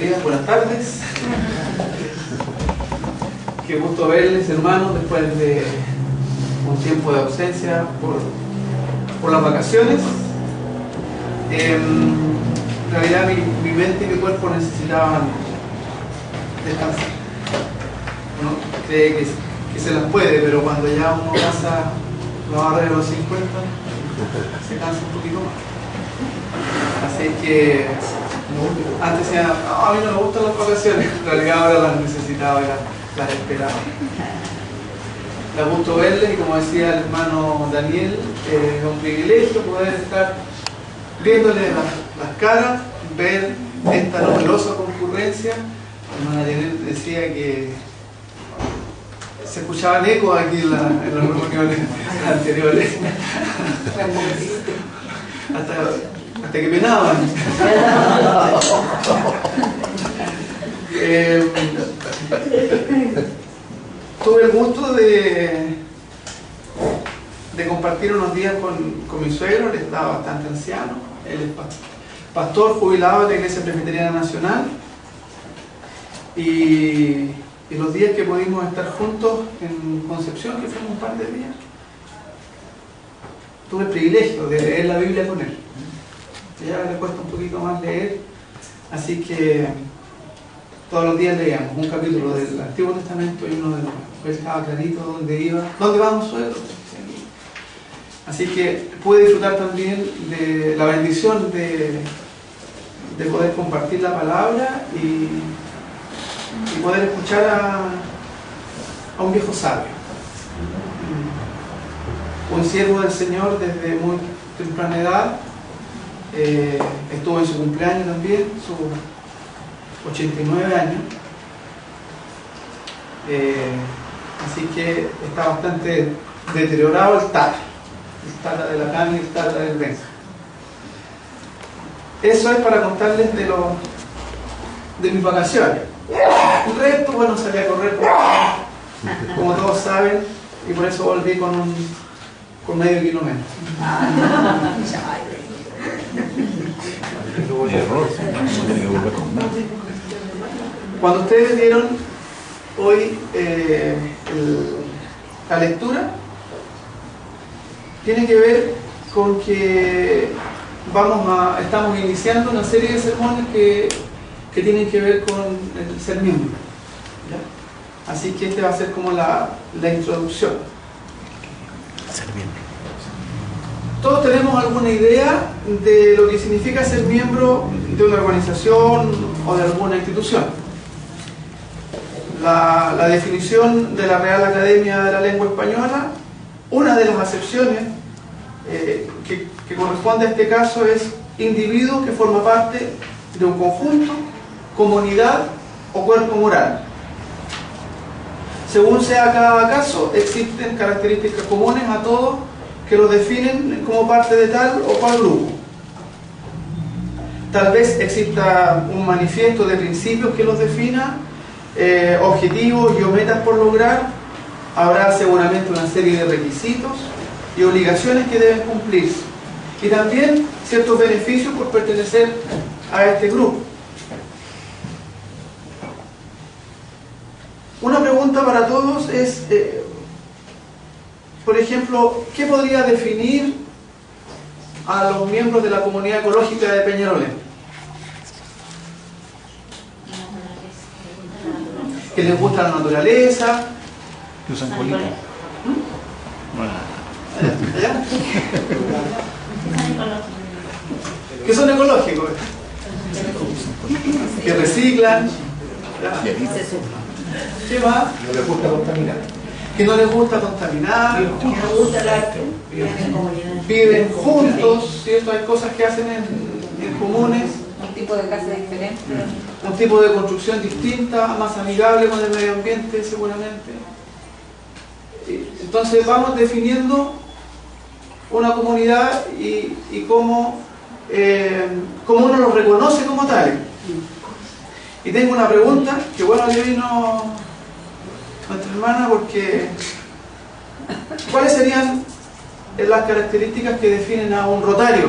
días, buenas tardes. Qué gusto verles, hermanos, después de un tiempo de ausencia por las vacaciones. En realidad mi mente y mi cuerpo necesitaban descansar. Uno cree que se las puede, pero cuando ya uno pasa la barrera de los 50, se cansa un poquito más. Así que antes decía, a mí no me gustan las vacaciones, en realidad ahora las necesitaba y las esperaba. Da gusto verles y, como decía el hermano Daniel, es un privilegio poder estar viéndole las caras, ver esta numerosa concurrencia. La hermana Daniel decía que se escuchaban ecos aquí en las reuniones anteriores. Hasta que penaban. Tuve el gusto de compartir unos días con mi suegro. Él estaba bastante anciano. Él es pastor jubilado de la Iglesia Presbiteriana Nacional. Y los días que pudimos estar juntos en Concepción, que fueron un par de días, tuve el privilegio de leer la Biblia con él. Ya le cuesta un poquito más leer, así que todos los días leíamos un capítulo del Antiguo Testamento y uno del Nuevo. Pues estaba clarito dónde iba. ¿Dónde vamos, suegro? Así que pude disfrutar también de la bendición de poder compartir la palabra y poder escuchar a un viejo sabio, un siervo del Señor desde muy temprana edad. Estuvo en su cumpleaños también, sus 89 años. Así que está bastante deteriorado el tata de la Cami y el tata del Benja. Eso es para contarles de mis vacaciones. El resto, bueno, salí a correr como todos saben, y por eso volví con medio kilómetro. Cuando ustedes vieron hoy la lectura, tiene que ver con que estamos iniciando una serie de sermones que tienen que ver con el ser miembro, ¿ya? Así que este va a ser como la introducción. Ser miembro. Todos tenemos alguna idea de lo que significa ser miembro de una organización o de alguna institución. La definición de la Real Academia de la Lengua Española, una de las acepciones que corresponde a este caso es individuo que forma parte de un conjunto, comunidad o cuerpo moral. Según sea cada caso, existen características comunes a todos que lo definen como parte de tal o cual grupo. Tal vez exista un manifiesto de principios que los defina, objetivos y o metas por lograr. Habrá seguramente una serie de requisitos y obligaciones que deben cumplirse, y también ciertos beneficios por pertenecer a este grupo. Una pregunta para todos es, por ejemplo, ¿qué podría definir a los miembros de la comunidad ecológica de Peñarolén? Que les gusta la naturaleza, que usan colita. que son ecológicos, que reciclan. ¿Qué más? No les gusta contaminar. Que no les gusta contaminar, Que nos gusta el arte, viven juntos, ¿cierto? Hay cosas que hacen en comunes, un tipo de casa diferente. un tipo de construcción distinta, más amigable con el medio ambiente seguramente. Entonces vamos definiendo una comunidad y cómo uno los reconoce como tales. Y tengo una pregunta, que bueno que vino nuestra hermana, porque ¿cuáles serían las características que definen a un rotario?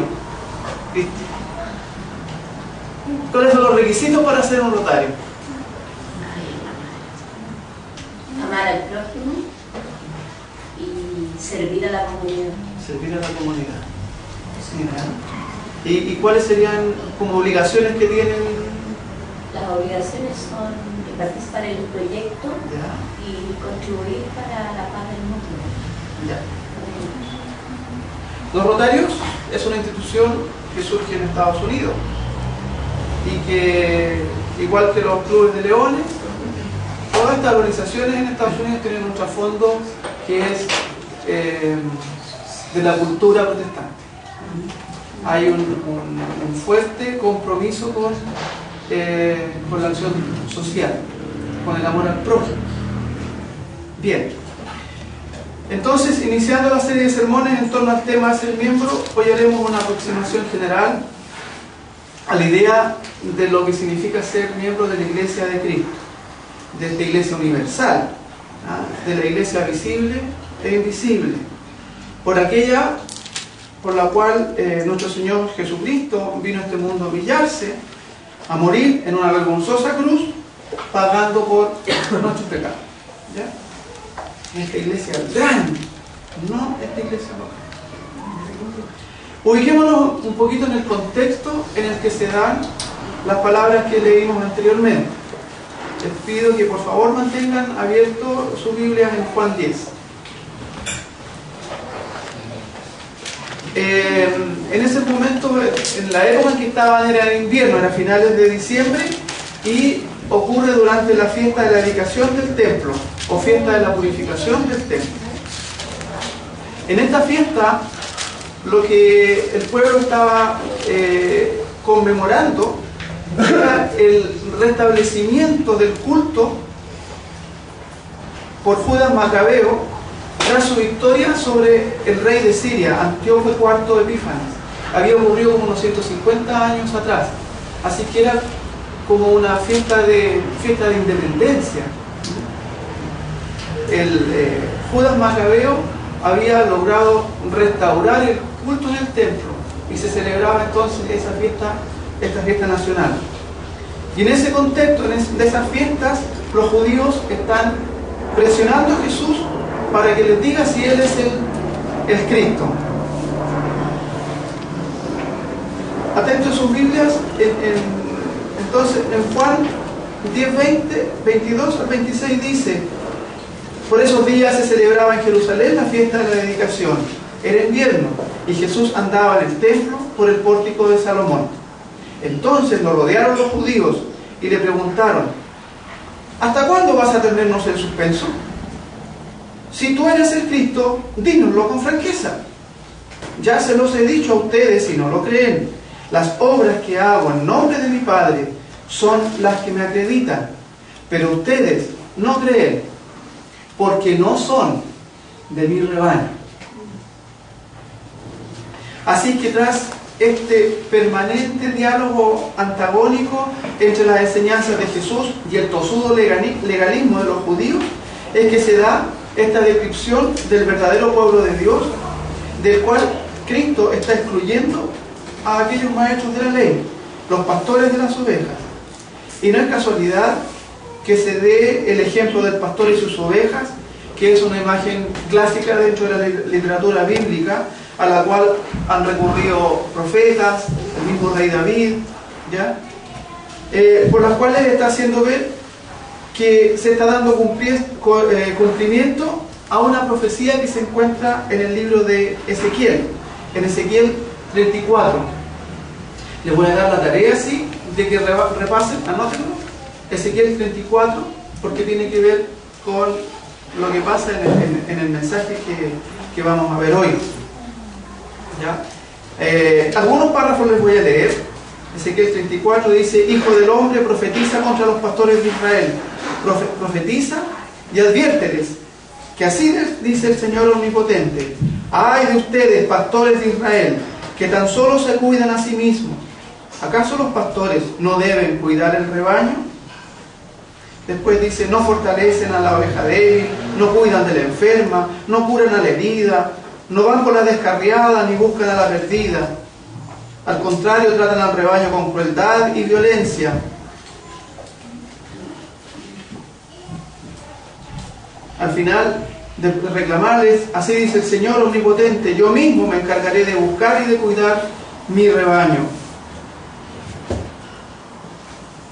¿Cuáles son los requisitos para ser un rotario? Amar al prójimo y servir a la comunidad. Servir a la comunidad. ¿Y cuáles serían como obligaciones que tienen? Las obligaciones son de participar en el proyecto Ya. y contribuir para la paz del mundo. Ya. Los Rotarios es una institución que surge en Estados Unidos y que, igual que los clubes de leones, todas estas organizaciones en Estados Unidos tienen un trasfondo que es de la cultura protestante. Hay un fuerte compromiso con la acción social, con el amor al prójimo. Bien, entonces, iniciando la serie de sermones en torno al tema de ser miembro, hoy haremos una aproximación general a la idea de lo que significa ser miembro de la Iglesia de Cristo, de esta Iglesia universal, de la Iglesia visible e invisible, por aquella por la cual nuestro Señor Jesucristo vino a este mundo a humillarse, a morir en una vergonzosa cruz, pagando por nuestros pecados. ¿Ya? Esta iglesia grande, no esta iglesia local. Ubiquémonos un poquito en el contexto en el que se dan las palabras que leímos anteriormente. Les pido que por favor mantengan abierto sus Biblias en Juan 10. En ese momento, en la época en que estaban, era en invierno, era finales de diciembre, y ocurre durante la fiesta de la dedicación del templo, o fiesta de la purificación del templo. En esta fiesta, lo que el pueblo estaba conmemorando era el restablecimiento del culto por Judas Macabeo tras su victoria sobre el rey de Siria, Antíoco IV Epífanes. Había ocurrido como unos 150 años atrás, así que era como una fiesta de independencia. Judas Macabeo había logrado restaurar el culto en el templo y se celebraba entonces esta fiesta nacional. Y en ese contexto, de esas fiestas, los judíos están presionando a Jesús para que les diga si Él es el Cristo. Atentos a sus Biblias, entonces en Juan 10, 22 al 26 dice: por esos días se celebraba en Jerusalén la fiesta de la dedicación. Era invierno y Jesús andaba en el templo por el pórtico de Salomón. Entonces lo rodearon los judíos y le preguntaron: ¿hasta cuándo vas a tenernos en suspenso? Si tú eres el Cristo, dínoslo con franqueza. Ya se los he dicho a ustedes y no lo creen. Las obras que hago en nombre de mi Padre son las que me acreditan, pero ustedes no creen, porque no son de mi rebaño. Así que tras este permanente diálogo antagónico entre las enseñanzas de Jesús y el tosudo legalismo de los judíos, es que se da esta descripción del verdadero pueblo de Dios, del cual Cristo está excluyendo a aquellos maestros de la ley, los pastores de las ovejas. Y no es casualidad que se dé el ejemplo del pastor y sus ovejas, que es una imagen clásica dentro de la literatura bíblica, a la cual han recurrido profetas, el mismo rey David, ¿ya? Por las cuales está haciendo ver que se está dando cumplimiento a una profecía que se encuentra en el libro de Ezequiel, en Ezequiel 34. Les voy a dar la tarea así de que repasen, anótenlo, Ezequiel 34, porque tiene que ver con lo que pasa en el mensaje que vamos a ver hoy. ¿Ya? Algunos párrafos les voy a leer. Ezequiel 34 dice: Hijo del hombre, profetiza contra los pastores de Israel. Profetiza y adviérteles que así dice el Señor Omnipotente: ay de ustedes, pastores de Israel, que tan solo se cuidan a sí mismos. ¿Acaso los pastores no deben cuidar el rebaño? Después dice: no fortalecen a la oveja débil, no cuidan de la enferma, no curan a la herida, no van con la descarriada ni buscan a la perdida. Al contrario, tratan al rebaño con crueldad y violencia. Al final de reclamarles, así dice el Señor Omnipotente: yo mismo me encargaré de buscar y de cuidar mi rebaño.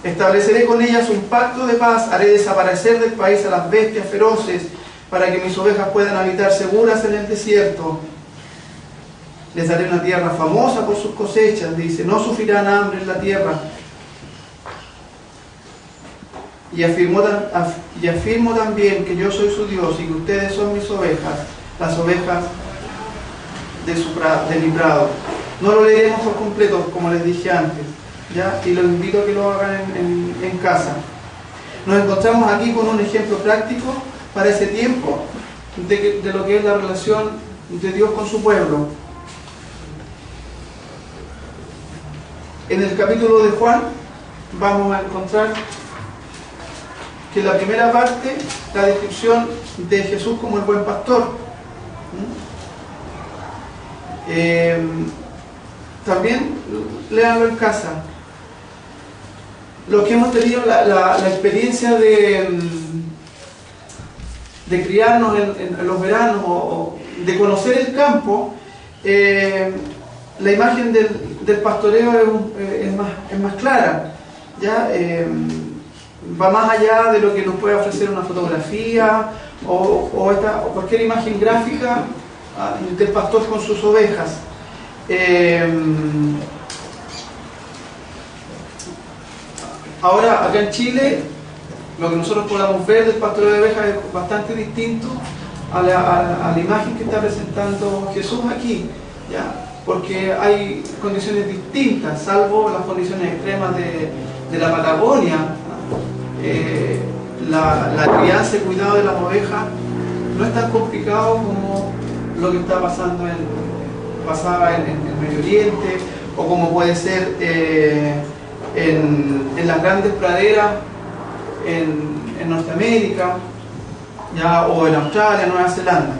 Estableceré con ellas un pacto de paz, haré desaparecer del país a las bestias feroces, para que mis ovejas puedan habitar seguras en el desierto. Les daré una tierra famosa por sus cosechas, dice, no sufrirán hambre en la tierra. Y afirmo también que yo soy su Dios y que ustedes son mis ovejas, las ovejas de mi prado. No lo leeremos por completo, como les dije antes, ¿ya? Y los invito a que lo hagan en casa. Nos encontramos aquí con un ejemplo práctico para ese tiempo de lo que es la relación de Dios con su pueblo. En el capítulo de Juan vamos a encontrar que la primera parte, la descripción de Jesús como el buen pastor. También léanlo en casa. Los que hemos tenido la experiencia de criarnos en los veranos o de conocer el campo, la imagen del pastoreo es más clara, ¿ya? Va más allá de lo que nos puede ofrecer una fotografía o cualquier imagen gráfica del pastor con sus ovejas. Ahora, acá en Chile, lo que nosotros podamos ver del pastoreo de ovejas es bastante distinto a la imagen que está presentando Jesús aquí, ¿ya? Porque hay condiciones distintas, salvo las condiciones extremas de la Patagonia. La crianza y cuidado de las ovejas no es tan complicado como lo que pasaba en el Medio Oriente, o como puede ser en las grandes praderas en Norteamérica, ¿ya? O en Australia, Nueva Zelanda.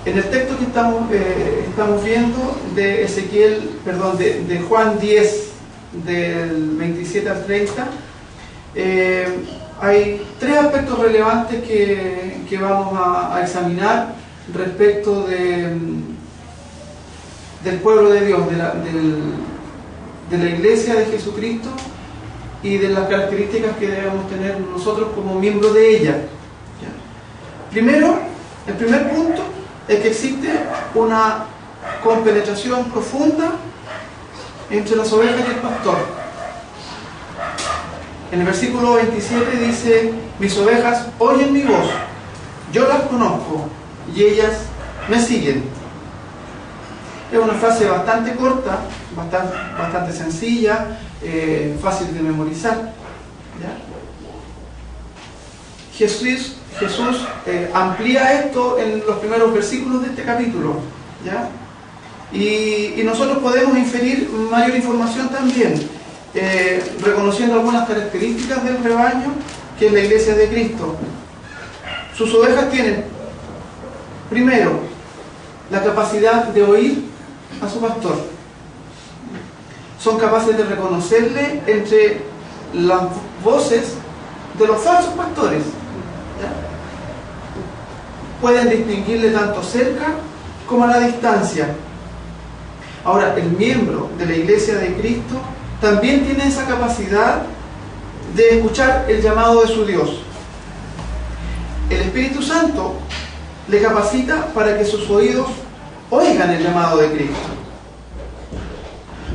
En el texto que estamos viendo de Juan 10, del 27 al 30, hay tres aspectos relevantes que vamos a examinar respecto del pueblo de Dios, de la iglesia de Jesucristo, y de las características que debemos tener nosotros como miembros de ella. Primero, el primer punto es que existe una compenetración profunda entre las ovejas y el pastor. En el versículo 27 dice: mis ovejas oyen mi voz, yo las conozco y ellas me siguen. Es una frase bastante corta, bastante sencilla, fácil de memorizar, ¿ya? Jesús amplía esto en los primeros versículos de este capítulo, ¿ya? Y nosotros podemos inferir mayor información también, reconociendo algunas características del rebaño que es la iglesia de Cristo. Sus ovejas tienen, primero, la capacidad de oír a su pastor. Son capaces de reconocerle entre las voces de los falsos pastores, ¿ya? Pueden distinguirle tanto cerca como a la distancia. Ahora, el miembro de la iglesia de Cristo también tiene esa capacidad de escuchar el llamado de su Dios. El Espíritu Santo le capacita para que sus oídos oigan el llamado de Cristo.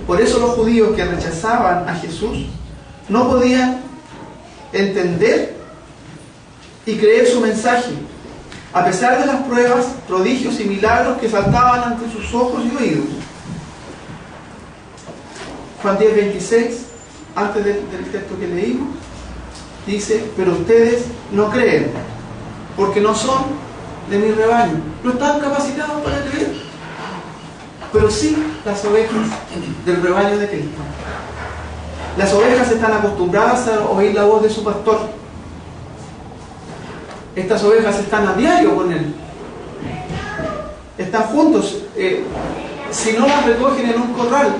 Por eso los judíos que rechazaban a Jesús no podían entender y creer su mensaje, a pesar de las pruebas, prodigios y milagros que saltaban ante sus ojos y oídos. Juan 10, 26, antes del texto que leímos, dice: pero ustedes no creen, porque no son de mi rebaño. No están capacitados para creer, pero sí las ovejas del rebaño de Cristo. Las ovejas están acostumbradas a oír la voz de su pastor. Estas ovejas están a diario con él. están juntos. Si no las recogen en un corral,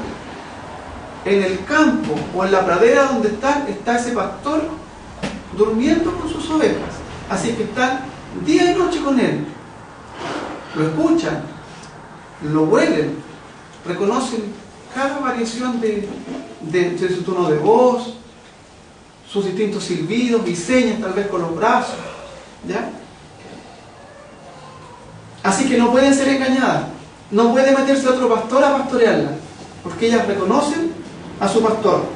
en el campo o en la pradera donde están, está ese pastor durmiendo con sus ovejas. Así que están día y noche con él. Lo escuchan, lo huelen, reconocen cada variación de su tono de voz, sus distintos silbidos y señas, tal vez con los brazos, ¿ya? Así que no pueden ser engañadas. No puede meterse otro pastor a pastorearlas, porque ellas reconocen a su pastor.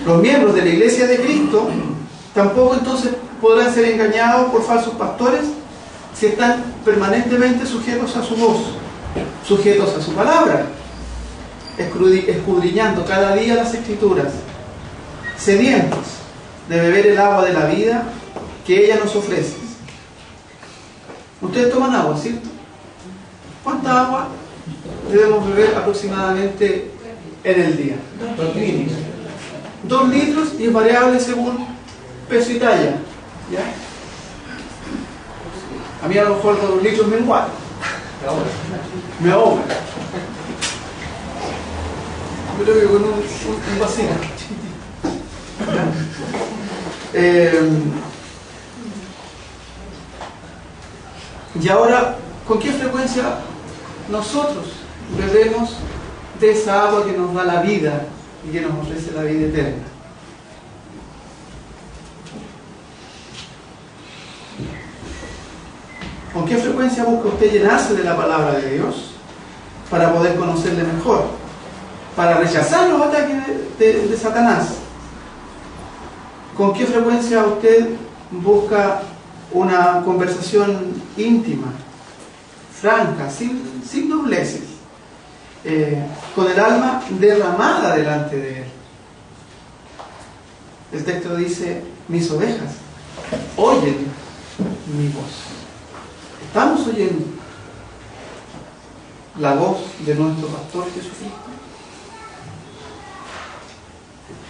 Los miembros de la Iglesia de Cristo tampoco entonces podrán ser engañados por falsos pastores si están permanentemente sujetos a su voz, sujetos a su palabra, escudriñando cada día las Escrituras, sedientos de beber el agua de la vida que ella nos ofrece. Ustedes toman agua, ¿cierto? ¿Cuánta agua debemos beber aproximadamente en el día? 2 litros y es variable según peso y talla, ¿ya? A mí a lo mejor 2 litros me igual. Me ahoga. Yo creo que con un vasito. Y ahora, ¿con qué frecuencia nosotros bebemos de esa agua que nos da la vida y que nos ofrece la vida eterna? ¿Con qué frecuencia busca usted llenarse de la palabra de Dios para poder conocerle mejor? Para rechazar los ataques de Satanás. ¿Con qué frecuencia usted busca una conversación íntima, franca, sin dobleces, con el alma derramada delante de Él? El texto dice: mis ovejas oyen mi voz. ¿Estamos oyendo la voz de nuestro pastor Jesucristo?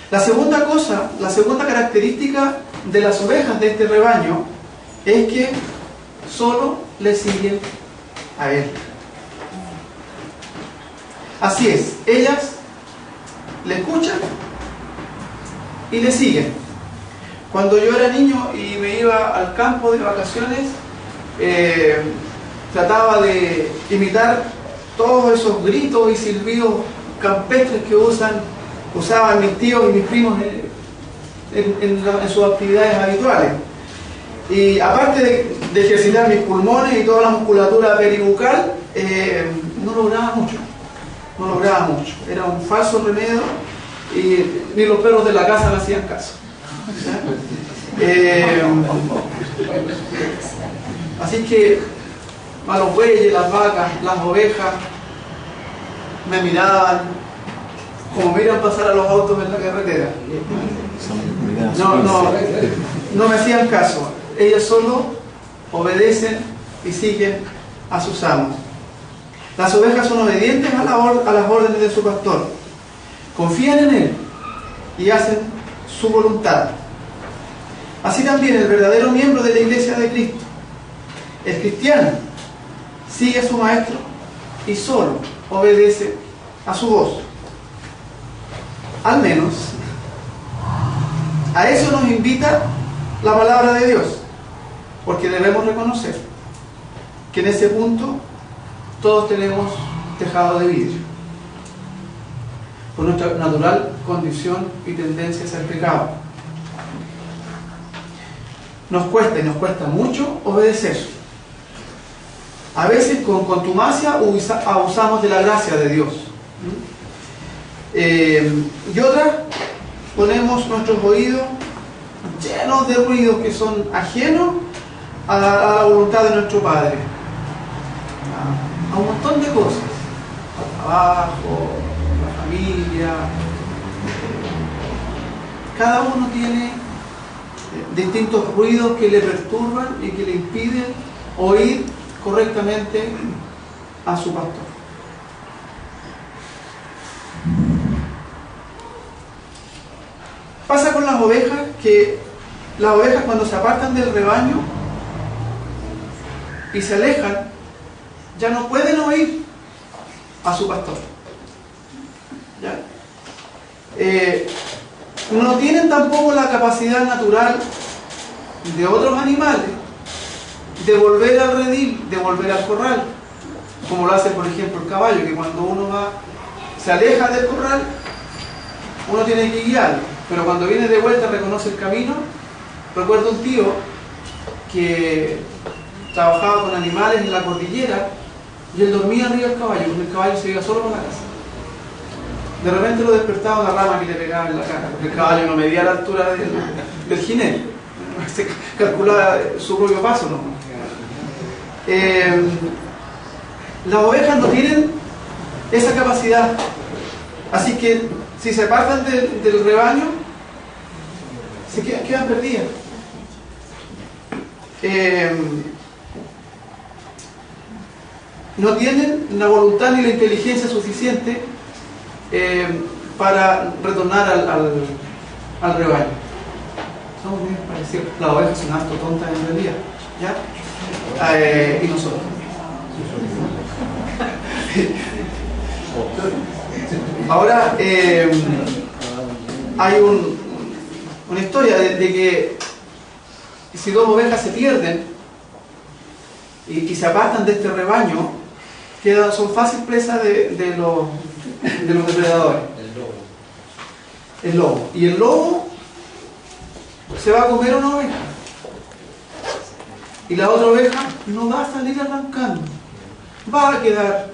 La segunda característica de las ovejas de este rebaño es que solo le siguen a Él. Así es, ellas le escuchan y le siguen. Cuando yo era niño y me iba al campo de vacaciones, trataba de imitar todos esos gritos y silbidos campestres que usaban mis tíos y mis primos en sus actividades habituales. Y aparte de ejercitar mis pulmones y toda la musculatura peribucal, no lograba mucho. Era un falso remedio y ni los perros de la casa me hacían caso. Así que a los bueyes, las vacas, las ovejas me miraban como miran pasar a los autos en la carretera. No me hacían caso. Ellos solo obedecen y siguen a sus amos. Las ovejas son obedientes a las órdenes de su pastor. Confían en Él y hacen su voluntad. Así también el verdadero miembro de la Iglesia de Cristo, el cristiano, sigue a su maestro y solo obedece a su voz. Al menos a eso nos invita la palabra de Dios, porque debemos reconocer que en ese punto todos tenemos tejado de vidrio por nuestra natural condición y tendencia hacia el pecado. Nos cuesta mucho obedecer. A veces con contumacia abusamos de la gracia de Dios. Y otras ponemos nuestros oídos llenos de ruidos que son ajenos a la voluntad de nuestro Padre, a un montón de cosas, al trabajo, la familia. Cada uno tiene distintos ruidos que le perturban y que le impiden oír correctamente a su pastor. Pasa con las ovejas que las ovejas, cuando se apartan del rebaño y se alejan ya no pueden oír a su pastor. ¿Ya? No tienen tampoco la capacidad natural de otros animales de volver al redil, de volver al corral, como lo hace por ejemplo el caballo, que cuando uno se aleja del corral, uno tiene que guiarlo, pero cuando viene de vuelta reconoce el camino. Recuerdo un tío que trabajaba con animales en la cordillera y él dormía arriba del caballo, porque el caballo se iba solo para la casa. De repente lo despertaba una rama que le pegaba en la cara, porque el caballo no medía la altura del jinete, se calculaba su propio paso, ¿no? Las ovejas no tienen esa capacidad, así que si se apartan del rebaño, quedan perdidas. No tienen la voluntad ni la inteligencia suficiente para retornar al rebaño. Somos bien parecidos. Las ovejas son harto tontas en realidad, ¿ya? Y nosotros. Ahora hay una historia de que si dos ovejas se pierden y se apartan de este rebaño, son fácil presa de los depredadores. El lobo. Y el lobo se va a comer una oveja. Y la otra oveja no va a salir arrancando. Va a quedar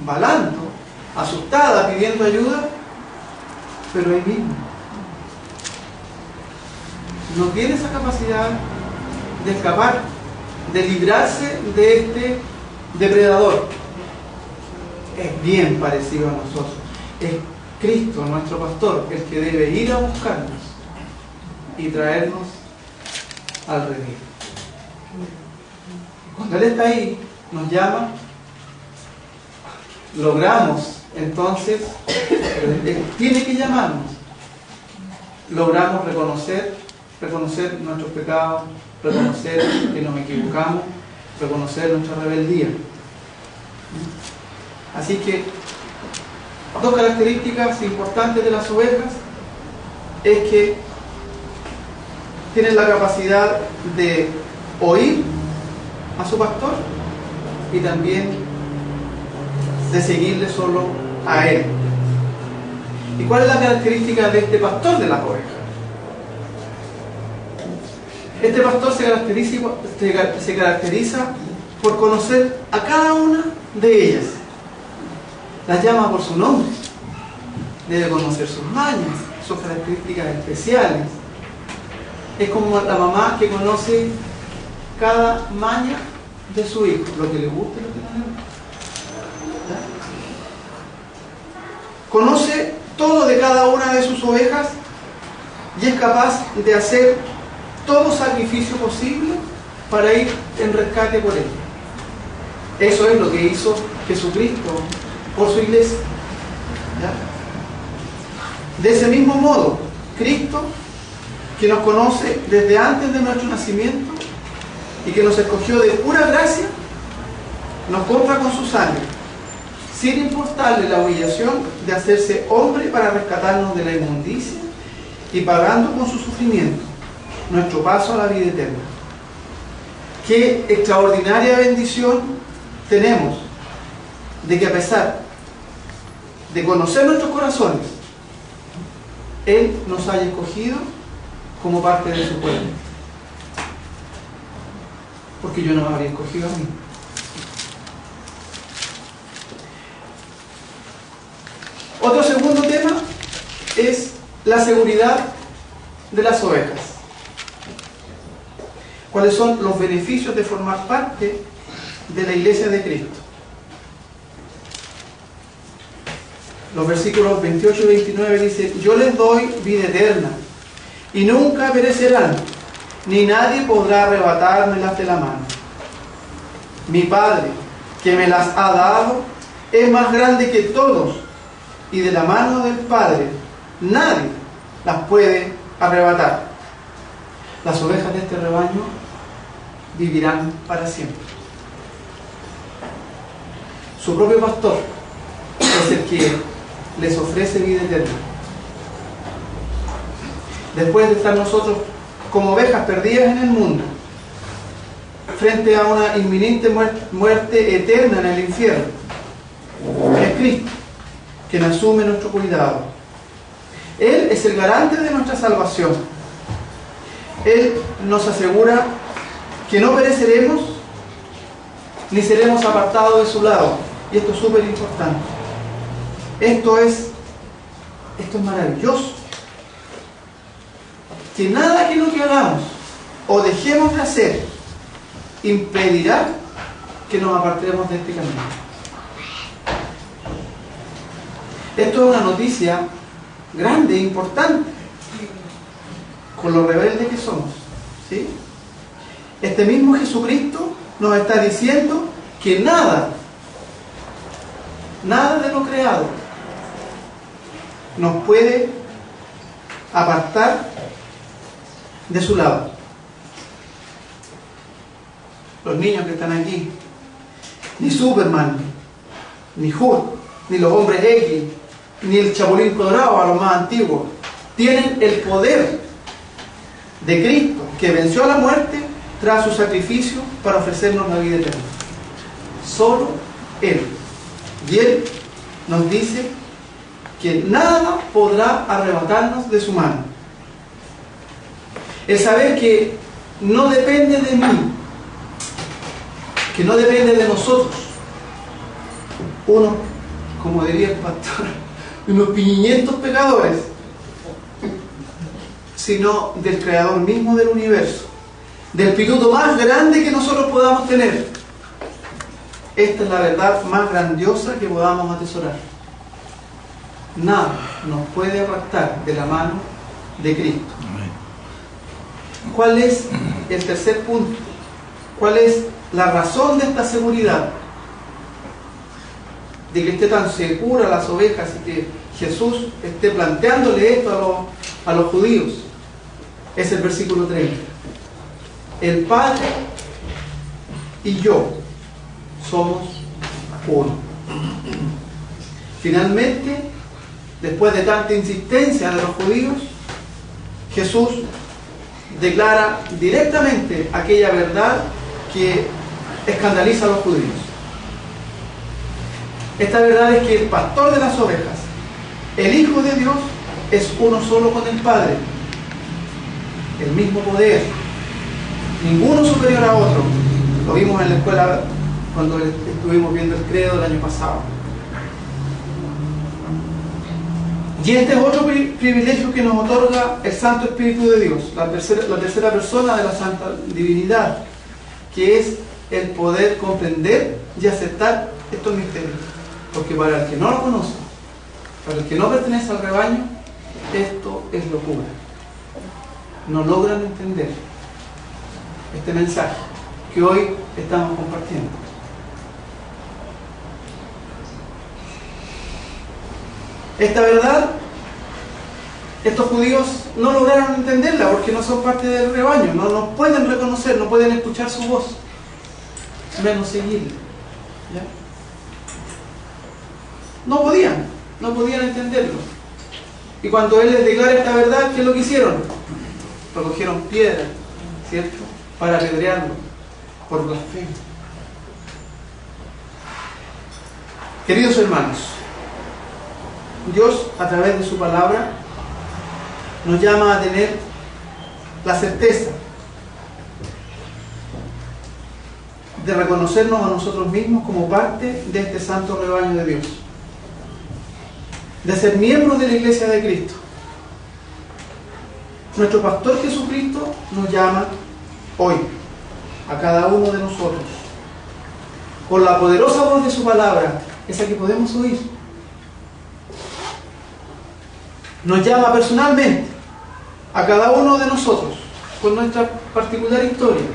balando, asustada, pidiendo ayuda, pero ahí mismo. No tiene esa capacidad de escapar, de librarse de este depredador. Es bien parecido a nosotros. Es Cristo, nuestro pastor, el que debe ir a buscarnos y traernos al redil. Cuando Él está ahí, nos llama, logramos, entonces, Él tiene que llamarnos. Logramos reconocer nuestros pecados, reconocer que nos equivocamos, reconocer nuestra rebeldía. Así que dos características importantes de las ovejas es que tienen la capacidad de oír a su pastor y también de seguirle solo a él. ¿Y cuál es la característica de este pastor de las ovejas? Este pastor se caracteriza por conocer a cada una de ellas. Las llama por su nombre. Debe conocer sus mañas, sus características especiales. Es como la mamá que conoce cada maña de su hijo, lo que le gusta y lo que no le gusta. Conoce todo de cada una de sus ovejas y es capaz de hacer todo sacrificio posible para ir en rescate por ella. Eso es lo que hizo Jesucristo por su iglesia. ¿Ya? De ese mismo modo, Cristo, que nos conoce desde antes de nuestro nacimiento y que nos escogió de pura gracia, nos compra con su sangre, sin importarle la humillación de hacerse hombre para rescatarnos de la inmundicia y pagando con su sufrimiento nuestro paso a la vida eterna. Qué extraordinaria bendición tenemos de que, a pesar de conocer nuestros corazones, Él nos haya escogido como parte de su pueblo. Porque yo no me habría escogido a mí. Otro segundo tema es la seguridad de las ovejas. ¿Cuáles son los beneficios de formar parte de la iglesia de Cristo? Los versículos 28 y 29 dicen: yo les doy vida eterna y nunca perecerán, ni nadie podrá arrebatármelas de la mano. Mi Padre, que me las ha dado, es más grande que todos, y de la mano del Padre nadie las puede arrebatar. Las ovejas de este rebaño vivirán para siempre. su propio pastor, es el que les ofrece vida eterna. Después de estar nosotros como ovejas perdidas en el mundo, frente a una inminente muerte eterna en el infierno, es Cristo quien asume nuestro cuidado. Él es el garante de nuestra salvación. Él nos asegura que no pereceremos ni seremos apartados de su lado. Y esto es súper importante. Esto es maravilloso. Que nada que lo que hagamos o dejemos de hacer impedirá que nos apartemos de este camino. Esto es una noticia grande e importante con lo rebeldes que somos, ¿sí? Este mismo Jesucristo nos está diciendo que nada de lo creado nos puede apartar de su lado. Los niños que están aquí, ni Superman, ni Hulk, ni los hombres X, ni el Chapulín Colorado, a los más antiguos, tienen el poder de Cristo, que venció a la muerte tras su sacrificio para ofrecernos la vida eterna. Solo Él. Y Él nos dice que nada podrá arrebatarnos de su mano. El saber que no depende de mí, que no depende de nosotros, uno, como diría el pastor, unos piñientos pecadores, sino del Creador mismo del universo, del pituto más grande que nosotros podamos tener. Esta es la verdad más grandiosa que podamos atesorar. Nada nos puede apartar de la mano de Cristo. ¿Cuál es el tercer punto? ¿Cuál es la razón de esta seguridad? De que esté tan segura las ovejas y que Jesús esté planteándole esto a los judíos. Es el versículo 30. El Padre y yo somos uno. Finalmente, después de tanta insistencia de los judíos, Jesús declara directamente aquella verdad que escandaliza a los judíos. Esta verdad es que el pastor de las ovejas, el Hijo de Dios, es uno solo con el Padre. El mismo poder, ninguno superior a otro. Lo vimos en la escuela cuando estuvimos viendo el credo el año pasado. Y este es otro privilegio que nos otorga el Santo Espíritu de Dios, la tercera persona de la Santa Divinidad, que es el poder comprender y aceptar estos misterios. Porque para el que no lo conoce, para el que no pertenece al rebaño, esto es locura. No logran entender este mensaje que hoy estamos compartiendo. Esta verdad, estos judíos no lograron entenderla porque no son parte del rebaño, no nos pueden reconocer, no pueden escuchar su voz, menos seguirla. ¿Ya? No podían entenderlo. Y cuando Él les declara esta verdad, ¿qué es lo que hicieron? Recogieron piedras, ¿cierto? Para apedrearlo por blasfemia. Queridos hermanos, Dios, a través de su palabra, nos llama a tener la certeza de reconocernos a nosotros mismos como parte de este santo rebaño de Dios, de ser miembros de la Iglesia de Cristo. Nuestro pastor Jesucristo nos llama hoy, a cada uno de nosotros, con la poderosa voz de su palabra, esa que podemos oír. Nos llama personalmente a cada uno de nosotros con nuestra particular historia.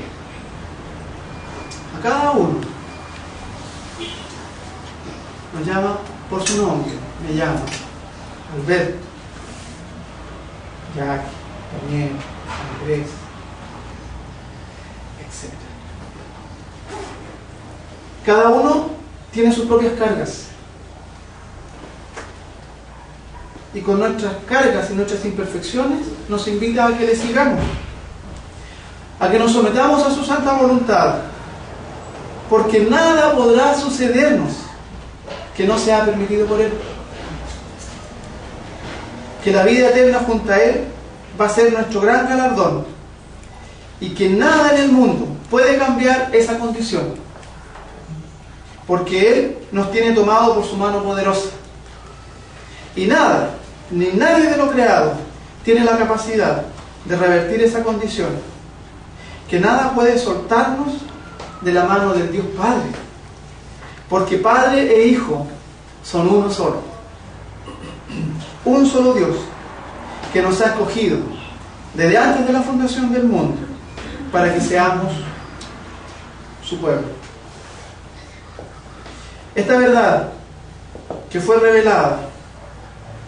A cada uno nos llama por su nombre. Me llama Alberto, Jack, Daniel, Andrés, etc. Cada uno tiene sus propias cargas. Y con nuestras cargas y nuestras imperfecciones nos invita a que le sigamos, a que nos sometamos a su santa voluntad, porque nada podrá sucedernos que no sea permitido por Él. Que la vida eterna junto a Él va a ser nuestro gran galardón, y que nada en el mundo puede cambiar esa condición, porque Él nos tiene tomado por su mano poderosa, y nada, ni nadie de lo creado tiene la capacidad de revertir esa condición, que nada puede soltarnos de la mano del Dios Padre, porque Padre e Hijo son uno solo, un solo Dios que nos ha escogido desde antes de la fundación del mundo para que seamos su pueblo. Esta verdad que fue revelada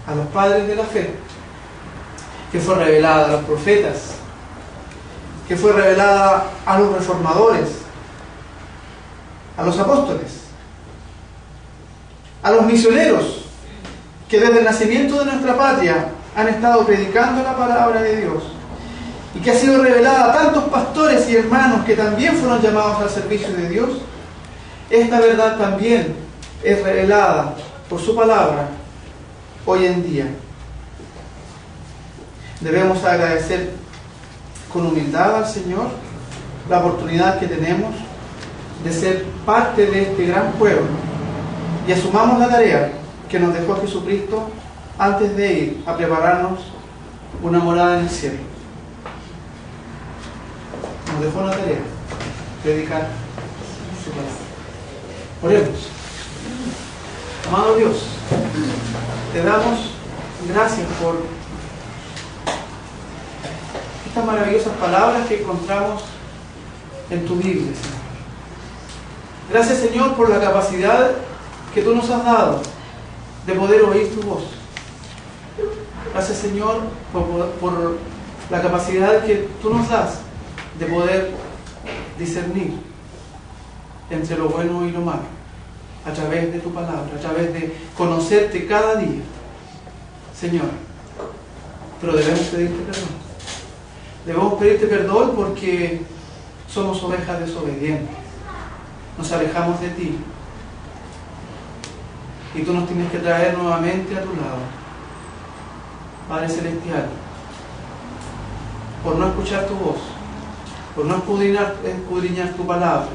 a los padres de la fe, que fue revelada a los profetas, que fue revelada a los reformadores, a los apóstoles, a los misioneros que desde el nacimiento de nuestra patria han estado predicando la palabra de Dios, y que ha sido revelada a tantos pastores y hermanos que también fueron llamados al servicio de Dios. Esta verdad también es revelada por su palabra hoy en día. Debemos agradecer con humildad al Señor la oportunidad que tenemos de ser parte de este gran pueblo, y asumamos la tarea que nos dejó Jesucristo antes de ir a prepararnos una morada en el cielo. Nos dejó una tarea: predicar su palabra. Oremos. Amado Dios, te damos gracias por estas maravillosas palabras que encontramos en tu Biblia, Señor. Gracias, Señor, por la capacidad que tú nos has dado de poder oír tu voz. Gracias, Señor, por la capacidad que tú nos das de poder discernir entre lo bueno y lo malo, a través de tu palabra, a través de conocerte cada día, Señor. Pero debemos pedirte perdón. Debemos pedirte perdón porque somos ovejas desobedientes. Nos alejamos de ti, y tú nos tienes que traer nuevamente a tu lado, Padre Celestial, por no escuchar tu voz, por no escudriñar tu palabra,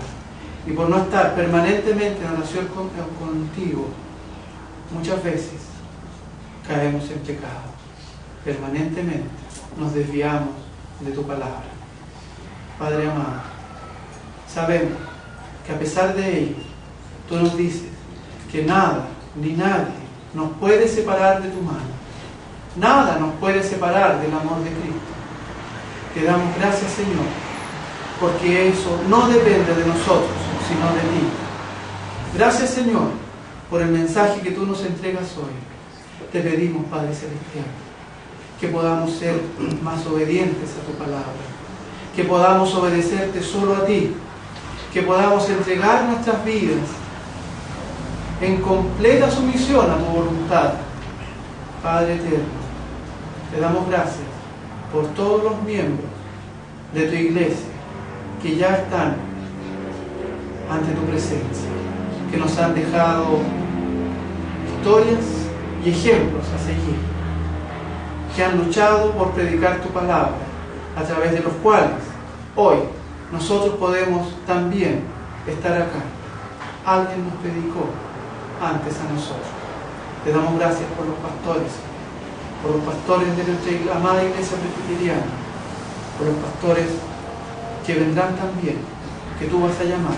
y por no estar permanentemente en oración contigo. Muchas veces caemos en pecado, permanentemente nos desviamos de tu palabra. Padre amado, sabemos que a pesar de ello, tú nos dices que nada ni nadie nos puede separar de tu mano. Nada nos puede separar del amor de Cristo. Te damos gracias, Señor, porque eso no depende de nosotros, sino de ti. Gracias, Señor, por el mensaje que tú nos entregas hoy. Te pedimos, Padre Celestial, que podamos ser más obedientes a tu palabra, que podamos obedecerte solo a ti, que podamos entregar nuestras vidas en completa sumisión a tu voluntad. Padre eterno, te damos gracias por todos los miembros de tu iglesia que ya están ante tu presencia, que nos han dejado historias y ejemplos a seguir, que han luchado por predicar tu palabra, a través de los cuales hoy nosotros podemos también estar acá. Alguien nos predicó antes a nosotros. Te damos gracias por los pastores de nuestra amada iglesia presbiteriana, por los pastores que vendrán también, que tú vas a llamar.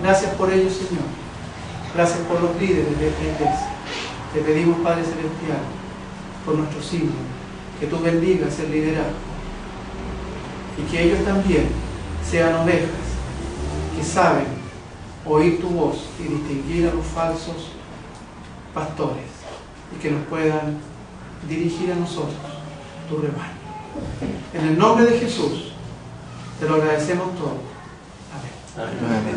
Gracias por ellos, Señor. Gracias por los líderes de esta iglesia. Te pedimos, Padre Celestial, por nuestros hijos, que tú bendigas el liderazgo, y que ellos también sean ovejas que saben oír tu voz y distinguir a los falsos pastores, y que nos puedan dirigir a nosotros, tu rebaño. En el nombre de Jesús te lo agradecemos todo. Amén. Amén.